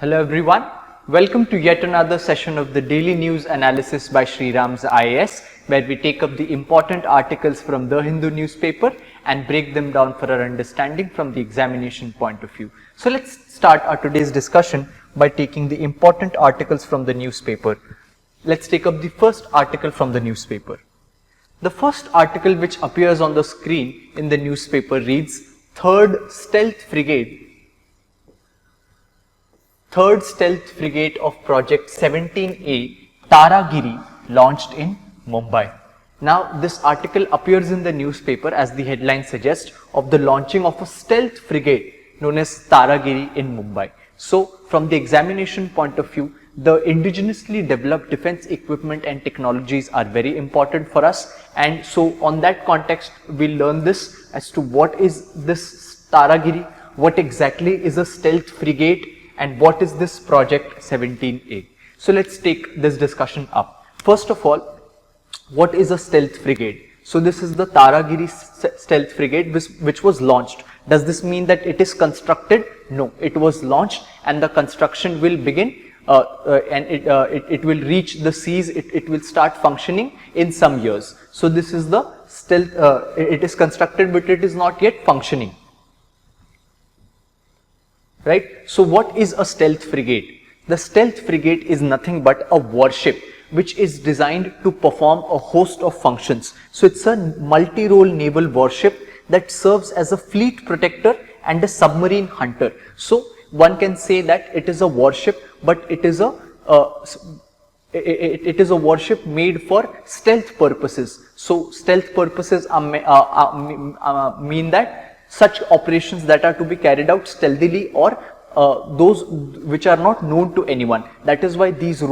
Hello everyone, welcome to yet another session of the daily news analysis by SRIRAM'S IAS, where we take up the important articles from the Hindu newspaper and break them down for our understanding from the examination point of view. So let's start our today's discussion by taking the important articles from the newspaper. Let's take up the first article from the newspaper. The first article which appears on the screen in the newspaper reads, Third Stealth Frigate of Project 17A, Taragiri, launched in Mumbai. Now, this article appears in the newspaper, as the headline suggests, of the launching of a stealth frigate known as Taragiri in Mumbai. So, from the examination point of view, the indigenously developed defense equipment and technologies are very important for us, and so on that context, we'll learn this as to what is this Taragiri, what exactly is a stealth frigate, and what is this project 17A. So let's take this discussion up. First of all, what is a stealth frigate? So this is the Taragiri stealth frigate which was launched. Does this mean that it is constructed? No, it was launched and the construction will begin and it will reach the seas, it will start functioning in some years. So this is the stealth, it is constructed but it is not yet functioning. Right? So what is a stealth frigate? The stealth frigate is nothing but a warship which is designed to perform a host of functions. So it's a multi-role naval warship that serves as a fleet protector and a submarine hunter. So one can say that it is a warship, but it is a warship made for stealth purposes. So stealth purposes mean that such operations that are to be carried out stealthily or those which are not known to anyone. That is why these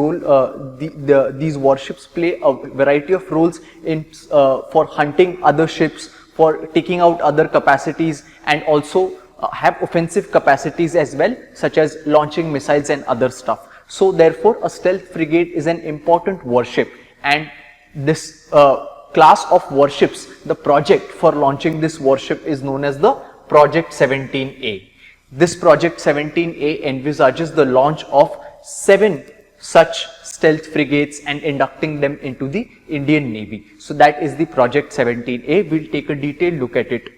warships play a variety of roles in for hunting other ships, for taking out other capacities, and also have offensive capacities as well, such as launching missiles and other stuff. So therefore, a stealth frigate is an important warship, and this class of warships, the project for launching this warship is known as the Project 17A. This Project 17A envisages the launch of 7 such stealth frigates and inducting them into the Indian Navy. So that is the Project 17A. We'll take a detailed look at it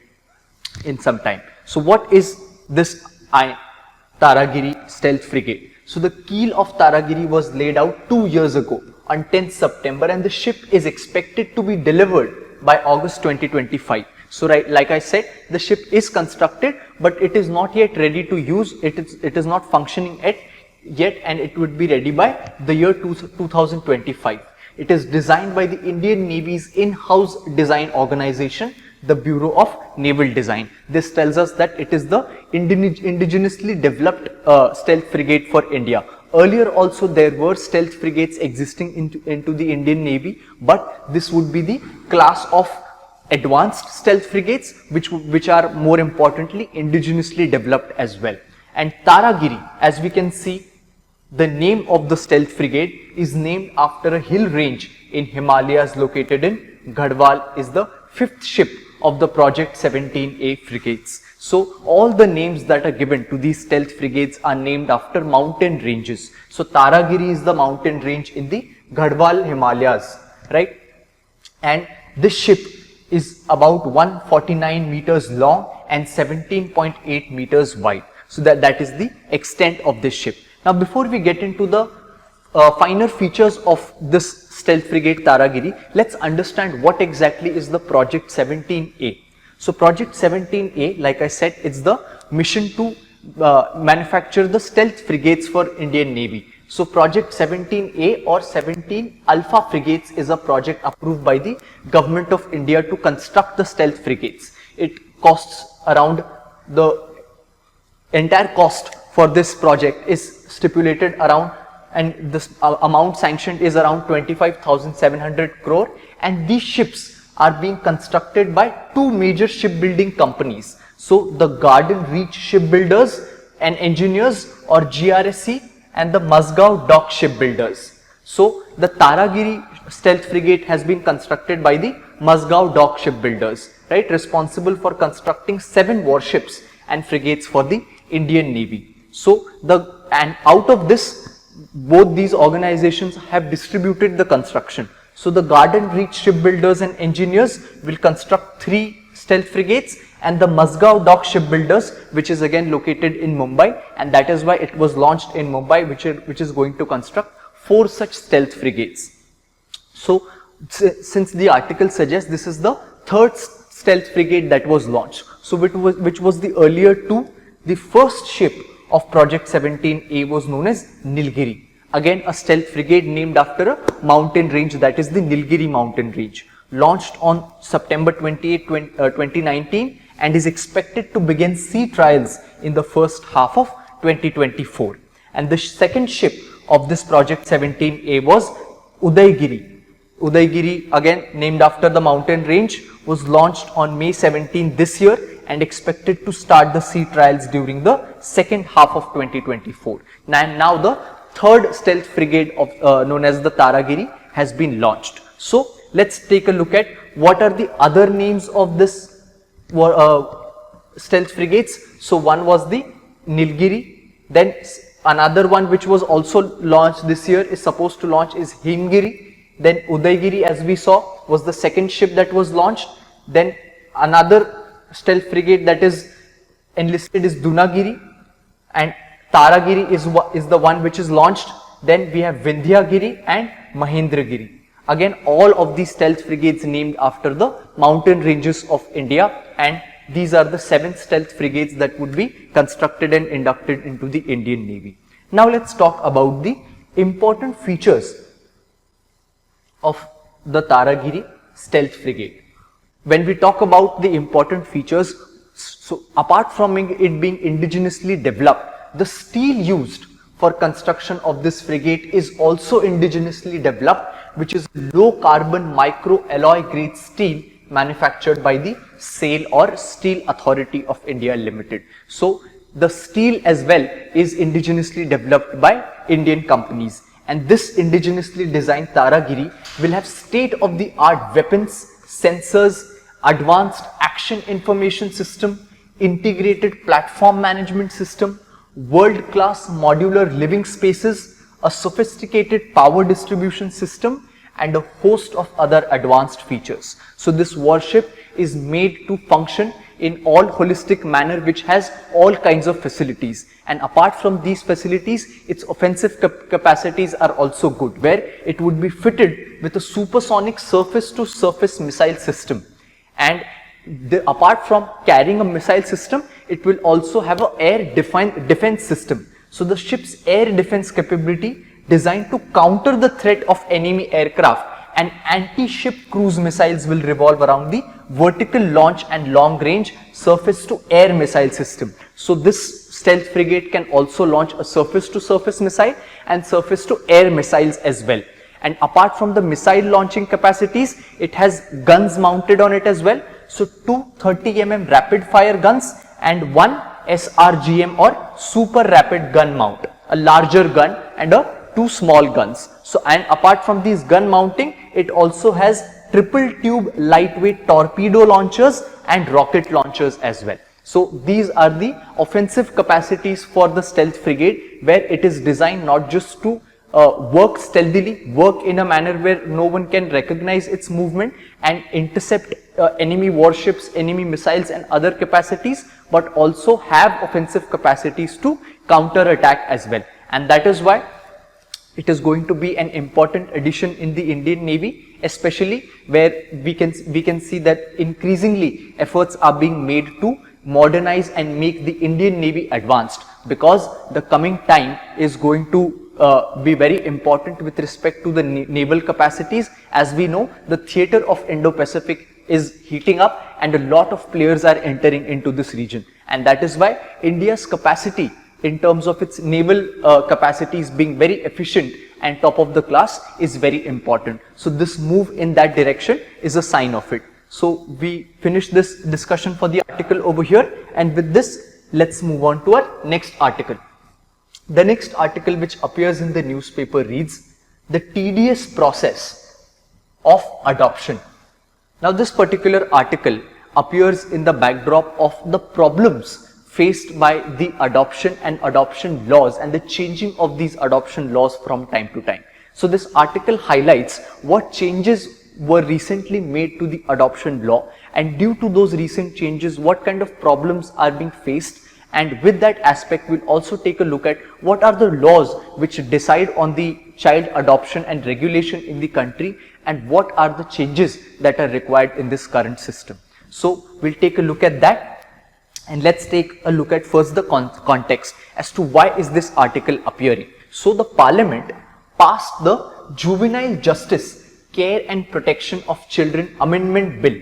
in some time. So what is this Taragiri stealth frigate? So the keel of Taragiri was laid out 2 years ago on 10th September, and the ship is expected to be delivered by August 2025. So like I said, the ship is constructed, but it is not yet ready to use. It is not functioning yet, and it would be ready by the year 2025. It is designed by the Indian Navy's in-house design organization, the Bureau of Naval Design. This tells us that it is the indigenously developed stealth frigate for India. Earlier also there were stealth frigates existing into the Indian Navy, but this would be the class of advanced stealth frigates which are more importantly indigenously developed as well. And Taragiri, as we can see, the name of the stealth frigate is named after a hill range in Himalayas located in Garhwal, is the 5th ship of the Project 17A frigates. So all the names that are given to these stealth frigates are named after mountain ranges. So Taragiri is the mountain range in the Garhwal Himalayas, right? And this ship is about 149 meters long and 17.8 meters wide. So that is the extent of this ship. Now before we get into the finer features of this stealth frigate Taragiri, let's understand what exactly is the Project 17A. So Project 17A, like I said, it's the mission to manufacture the stealth frigates for Indian Navy. So Project 17A or 17 Alpha frigates is a project approved by the Government of India to construct the stealth frigates. It costs around, the entire cost for this project is stipulated around, and this amount sanctioned is around 25,700 crore, and these ships are being constructed by 2 major shipbuilding companies. So the Garden Reach Shipbuilders and Engineers, or GRSE, and the Mazgaon Dock Shipbuilders. So the Taragiri stealth frigate has been constructed by the Mazgaon Dock Shipbuilders, right, responsible for constructing 7 warships and frigates for the Indian Navy. So the and out of this, both these organizations have distributed the construction. So the Garden Reach shipbuilders and engineers will construct 3 stealth frigates, and the Mazgaon Dock shipbuilders, which is again located in Mumbai, and that is why it was launched in Mumbai, which is going to construct 4 such stealth frigates. So since the article suggests, this is the 3rd stealth frigate that was launched. So which was the earlier 2. The first ship of Project 17A was known as Nilgiri. Again, a stealth frigate named after a mountain range, that is the Nilgiri mountain range. Launched on September 28, 2019 and is expected to begin sea trials in the first half of 2024. And the second ship of this Project 17A was Udaygiri. Udaygiri, again named after the mountain range, was launched on May 17 this year and expected to start the sea trials during the second half of 2024. And now the 3rd stealth frigate of known as the Taragiri has been launched. So let's take a look at what are the other names of this stealth frigates. So one was the Nilgiri, then another one which was also launched this year is supposed to launch is Himgiri. Then Udaygiri, as we saw, was the second ship that was launched. Then another stealth frigate that is enlisted is Dunagiri, and Taragiri is the one which is launched. Then we have Vindhyagiri and Mahendragiri. Again, all of these stealth frigates named after the mountain ranges of India, and these are the 7 stealth frigates that would be constructed and inducted into the Indian Navy. Now let's talk about the important features of the Taragiri stealth frigate. When we talk about the important features, so apart from it being indigenously developed, the steel used for construction of this frigate is also indigenously developed, which is low carbon micro alloy grade steel manufactured by the SAIL or Steel Authority of India Limited. So the steel as well is indigenously developed by Indian companies. And this indigenously designed Taragiri will have state-of-the-art weapons, sensors, advanced action information system, integrated platform management system, world-class modular living spaces, a sophisticated power distribution system, and a host of other advanced features. So this warship is made to function in all holistic manner, which has all kinds of facilities, and apart from these facilities, its offensive capacities are also good, where it would be fitted with a supersonic surface to surface missile system, and apart from carrying a missile system, it will also have a air defense system. So the ship's air defense capability designed to counter the threat of enemy aircraft and anti-ship cruise missiles will revolve around the vertical launch and long range surface to air missile system. So this stealth frigate can also launch a surface to surface missile and surface to air missiles as well. And apart from the missile launching capacities, it has guns mounted on it as well. So 2 30mm rapid fire guns and 1 SRGM or super rapid gun mount, a larger gun and 2 small guns. So, and apart from these gun mounting, it also has triple tube lightweight torpedo launchers and rocket launchers as well. So these are the offensive capacities for the stealth frigate, where it is designed not just to work stealthily, work in a manner where no one can recognize its movement and intercept enemy warships, enemy missiles and other capacities, but also have offensive capacities to counter attack as well. And that is why it is going to be an important addition in the Indian Navy, especially where we can see that increasingly efforts are being made to modernize and make the Indian Navy advanced, because the coming time is going to be very important with respect to the naval capacities. As we know, the theater of Indo-Pacific is heating up and a lot of players are entering into this region, and that is why India's capacity in terms of its naval capacities being very efficient and top of the class is very important. So this move in that direction is a sign of it. So we finish this discussion for the article over here, and with this let's move on to our next article. The next article which appears in the newspaper reads, "The tedious process of adoption." Now this particular article appears in the backdrop of the problems faced by the adoption and adoption laws and the changing of these adoption laws from time to time. So this article highlights what changes were recently made to the adoption law, and due to those recent changes what kind of problems are being faced, and with that aspect we'll also take a look at what are the laws which decide on the child adoption and regulation in the country, and what are the changes that are required in this current system. So we'll take a look at that, and let's take a look at first the context as to why is this article appearing. So the Parliament passed the Juvenile Justice, Care and Protection of Children Amendment Bill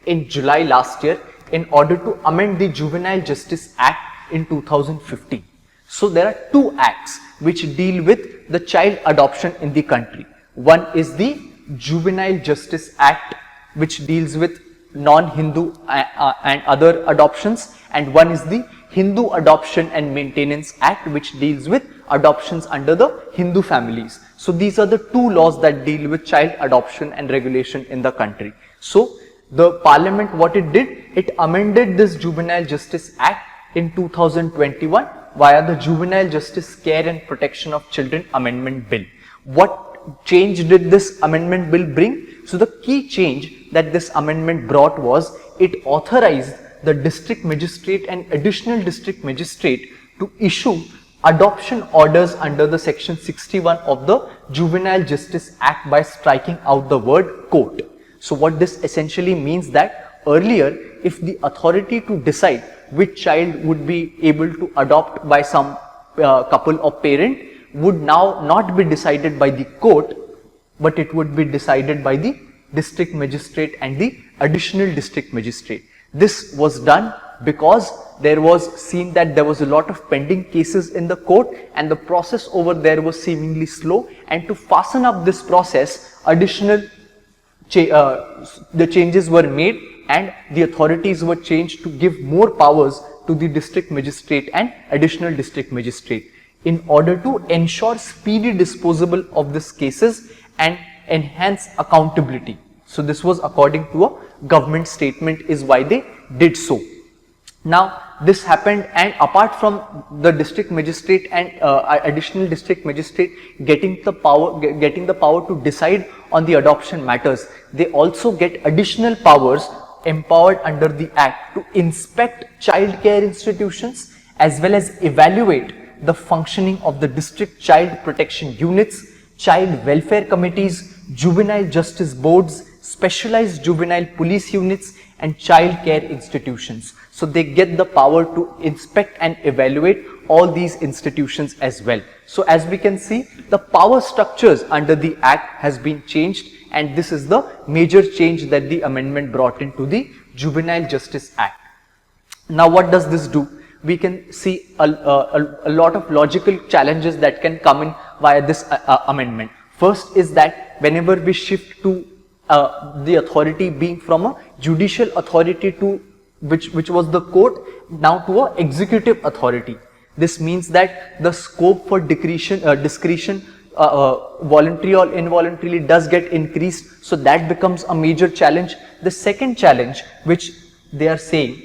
in July last year in order to amend the Juvenile Justice Act in 2015. So there are two acts which deal with the child adoption in the country. One is the Juvenile Justice Act, which deals with non-Hindu and other adoptions, and one is the Hindu Adoption and Maintenance Act, which deals with adoptions under the Hindu families. So these are the two laws that deal with child adoption and regulation in the country. So the Parliament, what it did, it amended this Juvenile Justice Act in 2021 via the Juvenile Justice Care and Protection of Children Amendment Bill. What change did this amendment bill bring? So the key change that this amendment brought was it authorized the district magistrate and additional district magistrate to issue adoption orders under the section 61 of the Juvenile Justice Act by striking out the word court. So what this essentially means that earlier, if the authority to decide which child would be able to adopt by some couple or parent would now not be decided by the court, but it would be decided by the district magistrate and the additional district magistrate. This was done because there was seen that there was a lot of pending cases in the court and the process over there was seemingly slow, and to fasten up this process, additional the changes were made and the authorities were changed to give more powers to the district magistrate and additional district magistrate in order to ensure speedy disposal of these cases and enhance accountability. So this was according to a government statement is why they did so. Now this happened, and apart from the district magistrate and additional district magistrate getting the power to decide on the adoption matters, they also get additional powers empowered under the Act to inspect child care institutions as well as evaluate the functioning of the district child protection units, child welfare committees, juvenile justice boards, specialized juvenile police units and child care institutions. So they get the power to inspect and evaluate all these institutions as well. So as we can see, the power structures under the Act has been changed, and this is the major change that the amendment brought into the Juvenile Justice Act. Now what does this do? We can see a lot of logical challenges that can come in via this amendment. First is that whenever we shift to the authority being from a judicial authority to which was the court, now to a executive authority. This means that the scope for discretion voluntary or involuntarily does get increased, so that becomes a major challenge. The second challenge which they are saying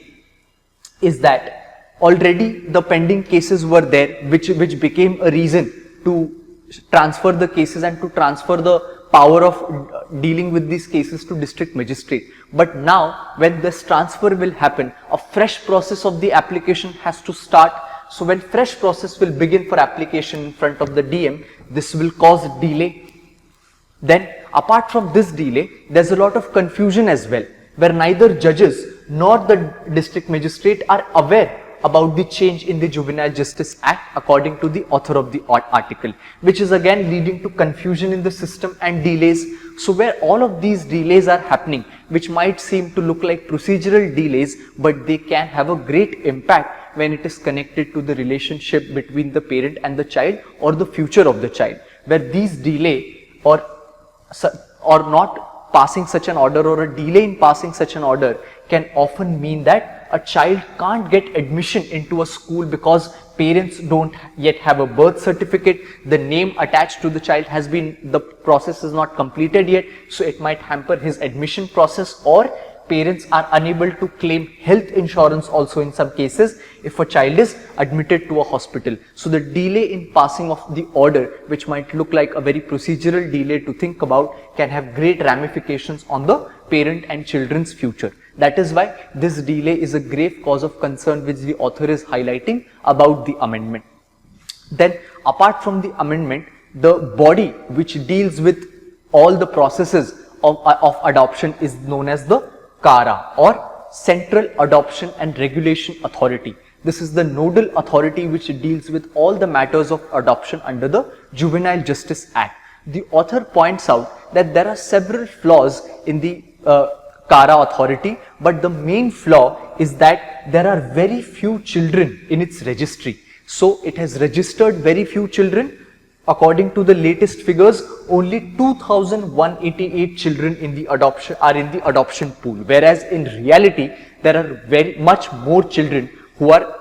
is that already the pending cases were there, which became a reason to transfer the cases and to transfer the power of dealing with these cases to district magistrate. But now when this transfer will happen, a fresh process of the application has to start. So when fresh process will begin for application in front of the DM, this will cause delay. Then apart from this delay, there's a lot of confusion as well, where neither judges nor the district magistrate are aware about the change in the Juvenile Justice Act according to the author of the article, which is again leading to confusion in the system and delays. So where all of these delays are happening, which might seem to look like procedural delays, but they can have a great impact when it is connected to the relationship between the parent and the child or the future of the child, where these delay or not passing such an order or a delay in passing such an order can often mean that a child can't get admission into a school because parents don't yet have a birth certificate, the name attached to the child the process is not completed yet, so it might hamper his admission process, or parents are unable to claim health insurance also in some cases if a child is admitted to a hospital. So the delay in passing of the order, which might look like a very procedural delay to think about, can have great ramifications on the parent and children's future. That is why this delay is a grave cause of concern which the author is highlighting about the amendment. Then apart from the amendment, the body which deals with all the processes of adoption is known as the CARA, or Central Adoption and Regulation Authority. This is the nodal authority which deals with all the matters of adoption under the Juvenile Justice Act. The author points out that there are several flaws in the CARA authority, but the main flaw is that there are very few children in its registry. So it has registered very few children. According to the latest figures, only 2,188 children in the adoption pool, whereas in reality there are very much more children who are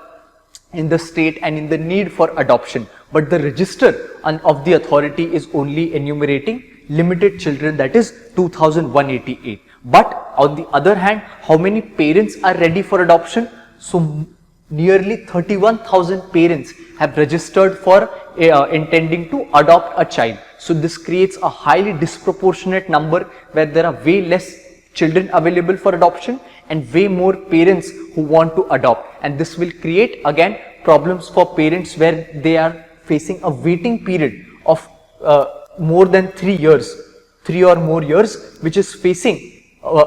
in the state and in the need for adoption, but the register of the authority is only enumerating limited children, that is 2,188. But on the other hand, how many parents are ready for adoption? So nearly 31,000 parents have registered for intending to adopt a child. So this creates a highly disproportionate number where there are way less children available for adoption and way more parents who want to adopt, and this will create again problems for parents where they are facing a waiting period of more than 3 years, 3 or more years, which is facing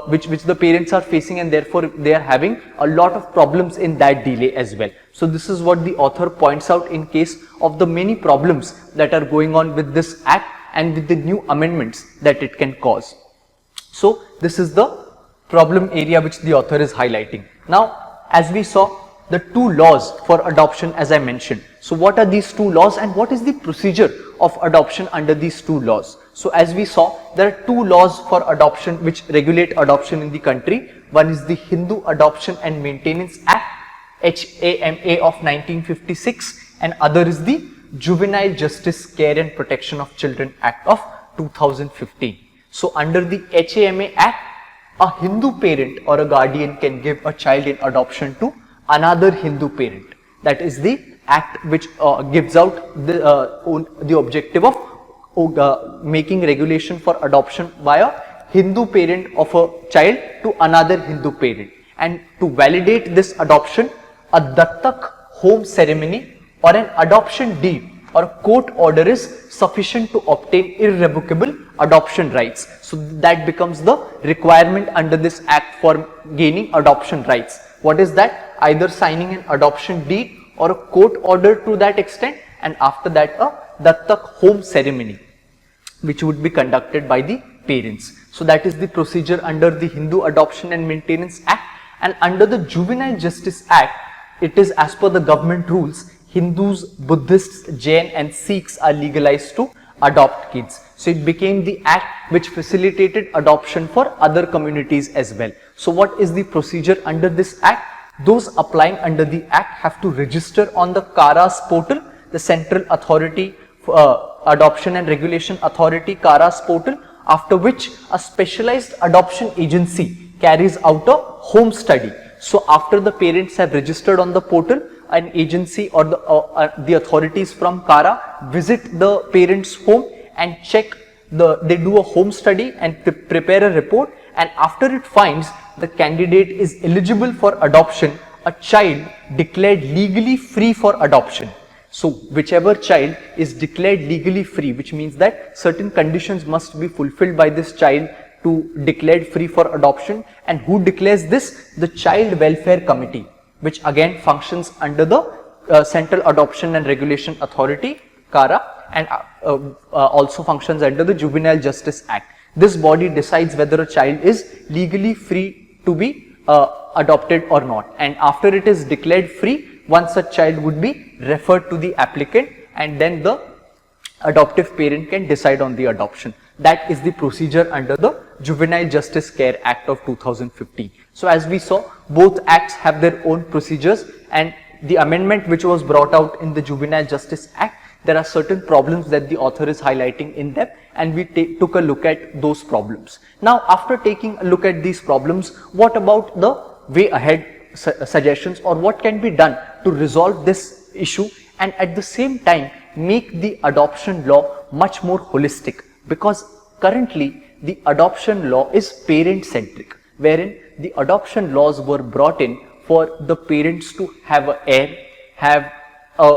which the parents are facing, and therefore they are having a lot of problems in that delay as well. So this is what the author points out in case of the many problems that are going on with this act and with the new amendments that it can cause. So this is the problem area which the author is highlighting. Now, as we saw, the two laws for adoption as I mentioned. So what are these two laws and what is the procedure of adoption under these two laws? So as we saw, there are two laws for adoption which regulate adoption in the country. One is the Hindu Adoption and Maintenance Act, HAMA of 1956, and other is the Juvenile Justice, Care and Protection of Children Act of 2015. So under the HAMA Act, a Hindu parent or a guardian can give a child in adoption to another Hindu parent. That is the act which gives out the objective of making regulation for adoption by a Hindu parent of a child to another Hindu parent. And to validate this adoption, a Dattak home ceremony or an adoption deed or a court order is sufficient to obtain irrevocable adoption rights. So that becomes the requirement under this act for gaining adoption rights. What is that? Either signing an adoption deed or a court order to that extent, and after that a Dattak home ceremony which would be conducted by the parents. So that is the procedure under the Hindu Adoption and Maintenance Act. And under the Juvenile Justice Act, it is as per the government rules, Hindus, Buddhists, Jain and Sikhs are legalized to adopt kids. So it became the act which facilitated adoption for other communities as well. So what is the procedure under this act? Those applying under the act have to register on the CARA's portal, the Central Authority Adoption and Regulation Authority CARA's portal, after which a specialized adoption agency carries out a home study. So after the parents have registered on the portal, an agency or the authorities from CARA visit the parents' home and check they do a home study and prepare a report, and after it finds the candidate is eligible for adoption, a child declared legally free for adoption. So whichever child is declared legally free, which means that certain conditions must be fulfilled by this child to declared free for adoption, and who declares this? The Child Welfare Committee, which again functions under the Central Adoption and Regulation Authority CARA, and also functions under the Juvenile Justice Act. This body decides whether a child is legally free to be adopted or not, and after it is declared free, one such child would be referred to the applicant, and then the adoptive parent can decide on the adoption. That is the procedure under the Juvenile Justice Care Act of 2015. So as we saw, both acts have their own procedures, and the amendment which was brought out in the Juvenile Justice Act, there are certain problems that the author is highlighting in them, and we took a look at those problems. Now, after taking a look at these problems, what about the way ahead suggestions, or what can be done to resolve this issue and at the same time make the adoption law much more holistic? Because currently the adoption law is parent centric, wherein the adoption laws were brought in for the parents to have an heir, have a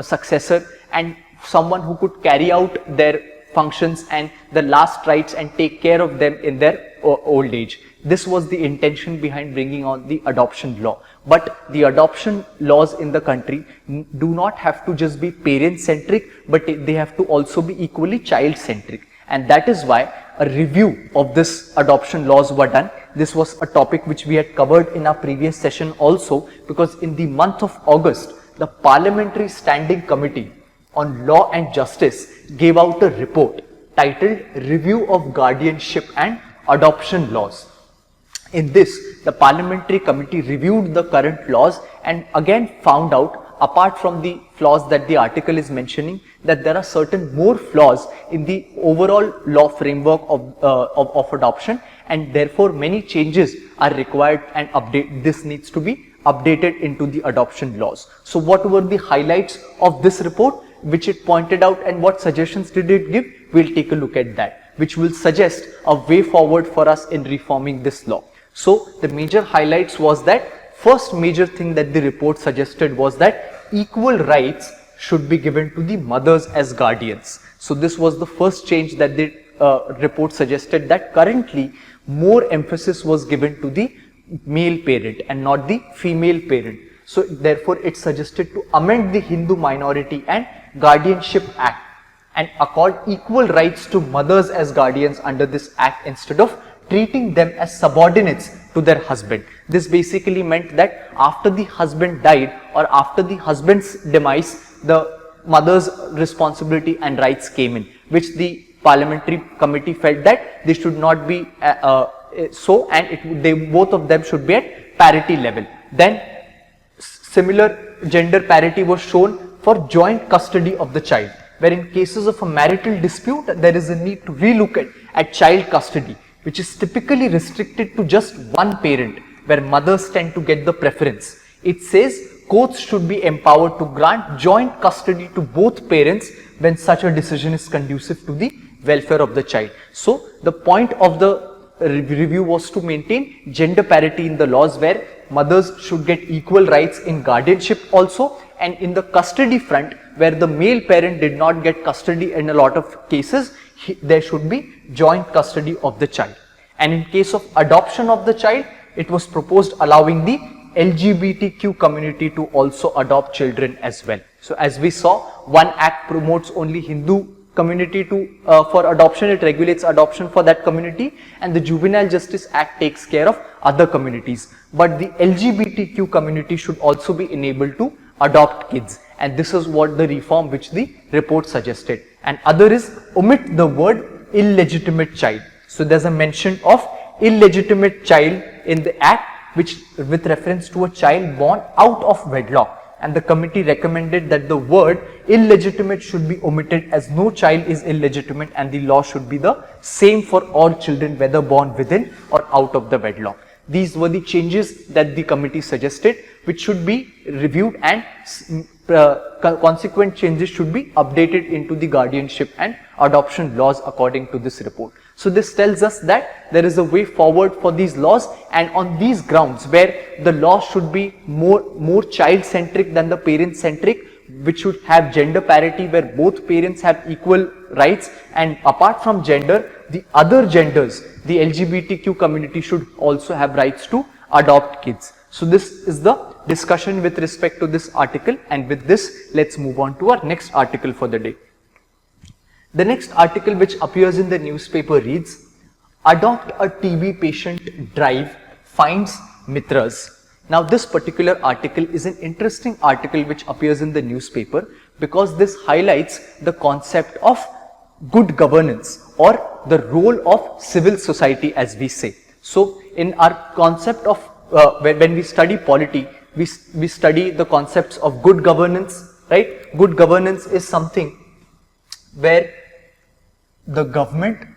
successor, and someone who could carry out their functions and the last rites and take care of them in their old age. This was the intention behind bringing on the adoption law. But the adoption laws in the country do not have to just be parent centric, but they have to also be equally child centric. And that is why a review of this adoption laws were done. This was a topic which we had covered in our previous session also, because in the month of August, the Parliamentary Standing Committee on Law and Justice gave out a report titled Review of Guardianship and Adoption Laws. In this, the Parliamentary Committee reviewed the current laws and again found out, apart from the flaws that the article is mentioning, that there are certain more flaws in the overall law framework of adoption, and therefore many changes are required and this needs to be updated into the adoption laws. So what were the highlights of this report which it pointed out, and what suggestions did it give? We'll take a look at that, which will suggest a way forward for us in reforming this law. So the major highlights was that first major thing that the report suggested was that equal rights should be given to the mothers as guardians. So this was the first change that the report suggested, that currently more emphasis was given to the male parent and not the female parent. So therefore it suggested to amend the Hindu Minority and Guardianship Act and accord equal rights to mothers as guardians under this act instead of treating them as subordinates to their husband. This basically meant that after the husband died or after the husband's demise, the mother's responsibility and rights came in, which the Parliamentary Committee felt that they should not be so, and both of them should be at parity level. Then similar gender parity was shown for joint custody of the child, where in cases of a marital dispute there is a need to relook at child custody, which is typically restricted to just one parent, where mothers tend to get the preference. It says courts should be empowered to grant joint custody to both parents when such a decision is conducive to the welfare of the child. So the point of the review was to maintain gender parity in the laws, where mothers should get equal rights in guardianship also, and in the custody front, where the male parent did not get custody in a lot of cases, there should be joint custody of the child. And in case of adoption of the child, it was proposed allowing the LGBTQ community to also adopt children as well. So as we saw, one act promotes only Hindu community for adoption, it regulates adoption for that community, and the Juvenile Justice Act takes care of other communities. But the LGBTQ community should also be enabled to adopt kids, and this is what the reform which the report suggested. And other is omit the word illegitimate child. So there's a mention of illegitimate child in the act, which with reference to a child born out of wedlock, and the committee recommended that the word illegitimate should be omitted, as no child is illegitimate and the law should be the same for all children, whether born within or out of the wedlock. These were the changes that the committee suggested, which should be reviewed, and consequent changes should be updated into the guardianship and adoption laws according to this report. So this tells us that there is a way forward for these laws, and on these grounds, where the law should be more child centric than the parent centric, which should have gender parity where both parents have equal rights, and apart from gender, the other genders, the LGBTQ community should also have rights to adopt kids. So this is the discussion with respect to this article, and with this let's move on to our next article for the day. The next article which appears in the newspaper reads, Adopt a TB Patient Drive Finds Mitras. Now this particular article is an interesting article which appears in the newspaper, because this highlights the concept of good governance, or the role of civil society, as we say. So in our concept of when we study polity, we study the concepts of good governance, right? Good governance is something where the government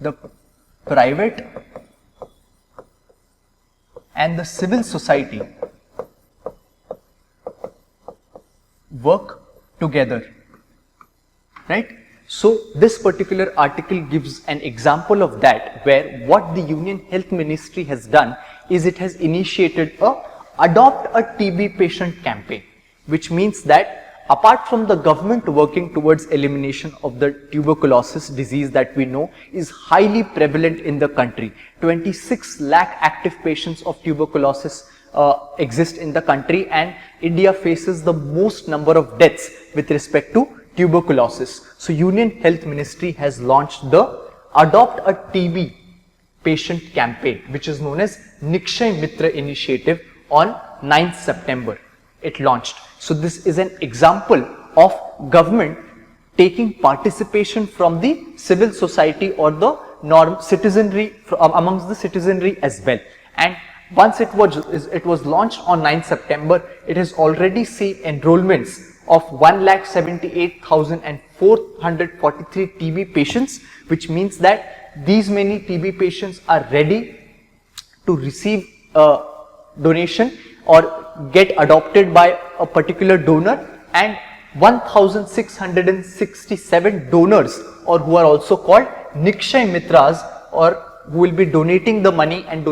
the private and the civil society work together, right? So this particular article gives an example of that, where what the Union Health Ministry has done is it has initiated a Adopt a TB Patient campaign, which means that apart from the government working towards elimination of the tuberculosis disease that we know is highly prevalent in the country, 26 lakh active patients of tuberculosis exist in the country, and India faces the most number of deaths with respect to tuberculosis. So Union Health Ministry has launched the Adopt a TB Patient campaign, which is known as Nikshay Mitra initiative. On 9th September it launched. So this is an example of government taking participation from the civil society or the citizenry, amongst the citizenry as well. And once it was launched on 9th September, it has already seen enrollments of 1,78,443 TB patients, which means that these many TB patients are ready to receive donation or get adopted by a particular donor, and 1,667 donors, or who are also called Nikshay Mitras, or who will be donating the money and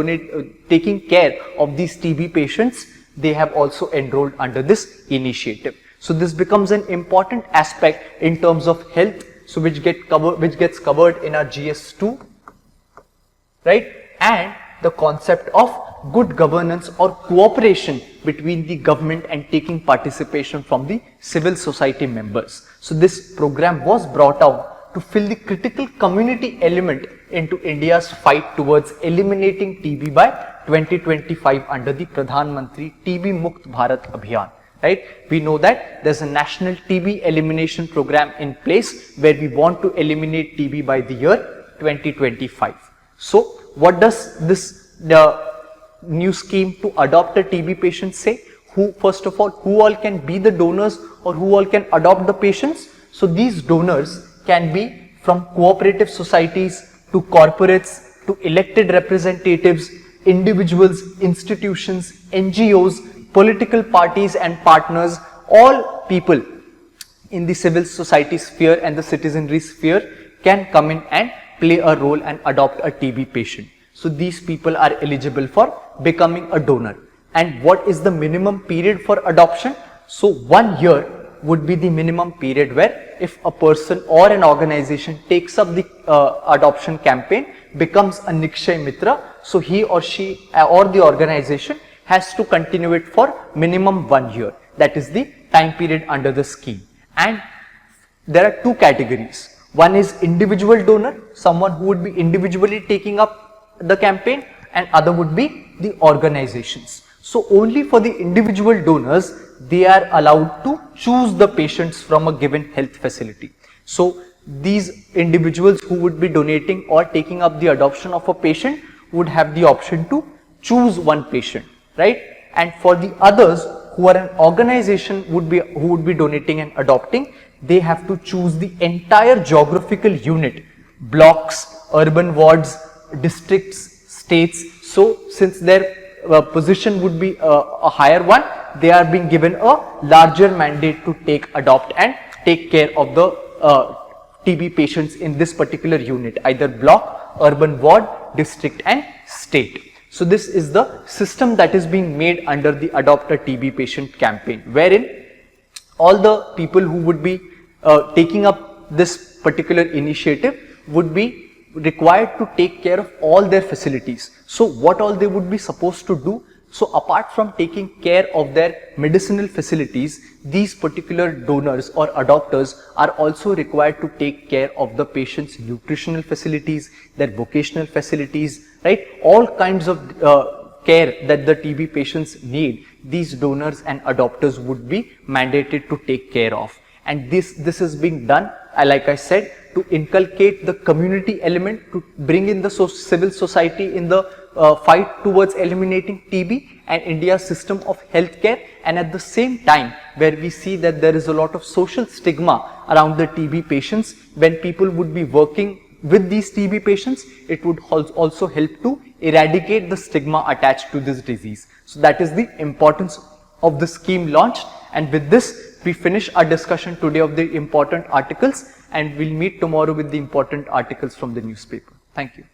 taking care of these TB patients, they have also enrolled under this initiative. So this becomes an important aspect in terms of health, so which gets covered in our GS2, right? And the concept of good governance or cooperation between the government and taking participation from the civil society members. So this program was brought out to fill the critical community element into India's fight towards eliminating TB by 2025 under the Pradhan Mantri TB Mukt Bharat Abhiyan. Right? We know that there's a national TB elimination program in place where we want to eliminate TB by the year 2025. So what does this new scheme to adopt a TB patient say? First of all, who all can be the donors or who all can adopt the patients? So these donors can be from cooperative societies to corporates to elected representatives, individuals, institutions, NGOs, political parties and partners, all people in the civil society sphere and the citizenry sphere can come in and play a role and adopt a TB patient. So these people are eligible for becoming a donor. And what is the minimum period for adoption? So 1 year would be the minimum period where if a person or an organization takes up the adoption campaign, becomes a Nikshay Mitra, so he or she or the organization has to continue it for minimum 1 year. That is the time period under the scheme. And there are two categories. One is individual donor, someone who would be individually taking up the campaign, and other would be the organizations. So only for the individual donors, they are allowed to choose the patients from a given health facility. So these individuals who would be donating or taking up the adoption of a patient would have the option to choose one patient, right? And for the others who are an organization who would be donating and adopting, they have to choose the entire geographical unit, blocks, urban wards, districts, states. So since their position would be a higher one, they are being given a larger mandate to adopt and take care of the TB patients in this particular unit, either block, urban ward, district and state. So this is the system that is being made under the Adopt a TB Patient campaign, wherein all the people who would be taking up this particular initiative would be required to take care of all their facilities. So what all they would be supposed to do? So apart from taking care of their medicinal facilities, these particular donors or adopters are also required to take care of the patient's nutritional facilities, their vocational facilities, right? All kinds of care that the TB patients need, these donors and adopters would be mandated to take care of. And this is being done, like I said, to inculcate the community element, to bring in the civil society in the fight towards eliminating TB and India's system of healthcare, and at the same time where we see that there is a lot of social stigma around the TB patients. When people would be working with these TB patients, it would also help to eradicate the stigma attached to this disease. So that is the importance of the scheme launched, and with this we finish our discussion today of the important articles, and we'll meet tomorrow with the important articles from the newspaper. Thank you.